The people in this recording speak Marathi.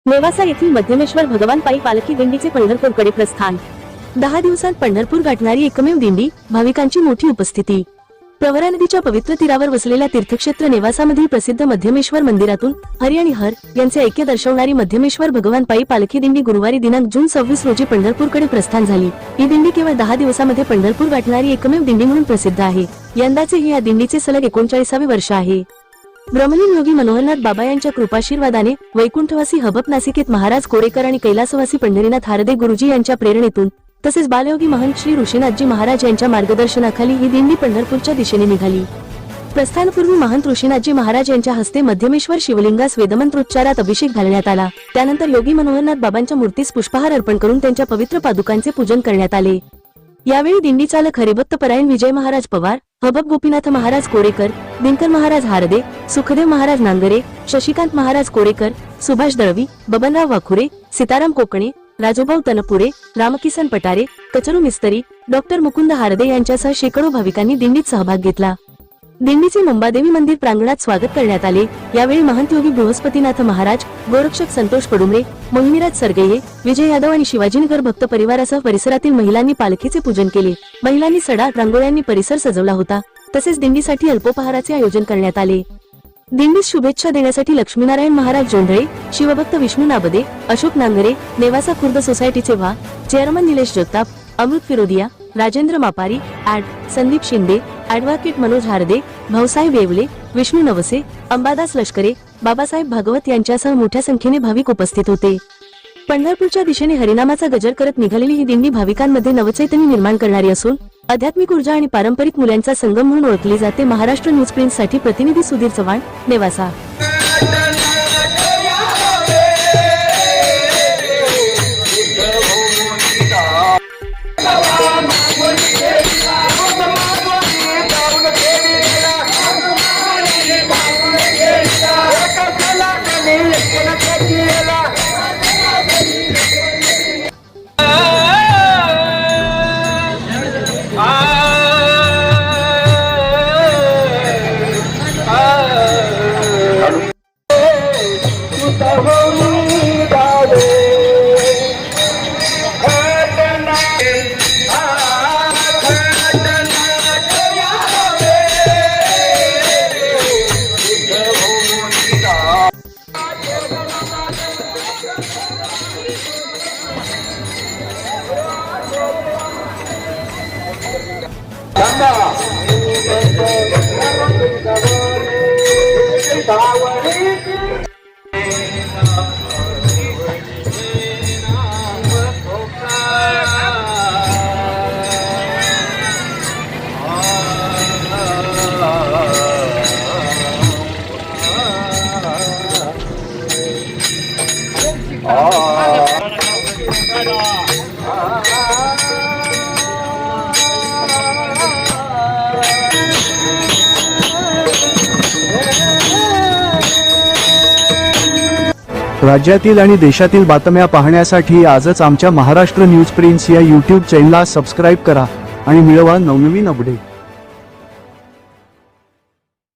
नेवासा येथील मध्यमेश्वर भगवान पायी पालखी दिंडीचे पंढरपूरकडे प्रस्थान। 10 दिवसांत पंढरपूर गाठणारी एकमेव दिंडी, भाविकांची मोठी उपस्थिती। प्रवरा नदीच्या पवित्र तीरावर वसलेल्या तीर्थक्षेत्र नेवासामधील प्रसिद्ध मध्यमेश्वर मंदिरातून हरी आणि हर यांचे ऐक्य दर्शवणारी मध्यमेश्वर भगवान पायी पालखी दिंडी गुरुवारी दिनांक जून 26 रोजी पंढरपूरकडे प्रस्थान झाली। ही दिंडी केवळ 10 दिवसांमध्ये पंढरपूर गाठणारी एकमेव दिंडी म्हणून प्रसिद्ध आहे। यंदाचे हे या दिंडीचे सलग 39वे वर्ष आहे। ब्रह्मलीन योगी मनोहरनाथ बाबा यांच्या कृपाशीर्वादाने वैकुंठवासी हबप नासिकेत महाराज कोरेकर आणि कैलासवासी पंढरीनाथ हारदे गुरुजी यांच्या प्रेरणेतून तसेच बालयोगी महंत श्री ऋषीनाथजी महाराज यांच्या मार्गदर्शनाखाली ही दिंडी पंढरपूरच्या दिशेने निघाली। प्रस्थानापूर्वी महंत ऋषीनाथजी महाराज यांच्या हस्ते मध्यमेश्वर शिवलिंगास वेदमंत्रोच्चारात अभिषेक घालण्यात आला। त्यानंतर योगी मनोहरनाथ बाबांच्या मूर्तीस पुष्पहार अर्पण करून त्यांच्या पवित्र पादुकांचे पूजन करण्यात आले। यावेळी दिंडी चालक हरिभक्त परायण विजय महाराज पवार, हबप गोपीनाथ महाराज कोरेकर, दिनकर महाराज हारदे, सुखदेव महाराज नांगरे, शशिकांत महाराज कोरेकर, सुभाष दळवी, बबनराव वाखुरे, सीताराम कोकणे, राजूभाऊ तनपुरे, रामकिसन पटारे, कचरू मिस्त्री, डॉक्टर मुकुंद हारदे यांच्यासह शेकडो भाविकांनी दिंडीत सहभाग घेतला। दिंडीचे मुंबादेवी मंदिर प्रांगणात स्वागत करण्यात आले। यावेळी महंत योगी बृहस्पतीनाथ महाराज, गोरक्षक संतोष पडुमरे, मोहिनीराज सरगये, विजय यादव आणि शिवाजीनगर भक्त परिवारासह परिसरातील महिलांनी पालखीचे पूजन केले। महिलांनी सडा रांगोळ्यांनी परिसर सजवला होता। तसेच दिंडीसाठी अल्पोपहाराचे आयोजन करण्यात आले। दिंडीस शुभेच्छा देण्यासाठी लक्ष्मीनारायण महाराज जोंधळे, शिवभक्त विष्णू नाबदे, अशोक नांगरे, नेवासा खुर्द सोसायटीचे चेअरमन निलेश जगताप, अमृत फिरोदिया, राजेंद्र मापारी, संदीप शिंदे, ॲडव्होकेट मनोज हारदे, भाऊसाहेब येवले, विष्णू नवसे, अंबादास लष्करे, बाबासाहेब भागवत यांच्यासह मोठ्या संख्येने भाविक उपस्थित होते। पंढरपूरच्या दिशेने हरिनामाचा गजर करत निघालेली ही दिंडी भाविकांमध्ये नवचैतन्य निर्माण करणारी असून आध्यात्मिक ऊर्जा आणि पारंपरिक मूल्यांचा संगम म्हणून ओळखली जाते। महाराष्ट्र न्यूज प्रिंट साठी प्रतिनिधी सुधीर चव्हाण, नेवासा। राज्यातील आणि देशातील बातम्या पाहण्यासाठी आजच आमच्या महाराष्ट्र न्यूज प्रिंट्स या YouTube चॅनलला सबस्क्राइब करा आणि मिळवा नवनवीन अपडेट।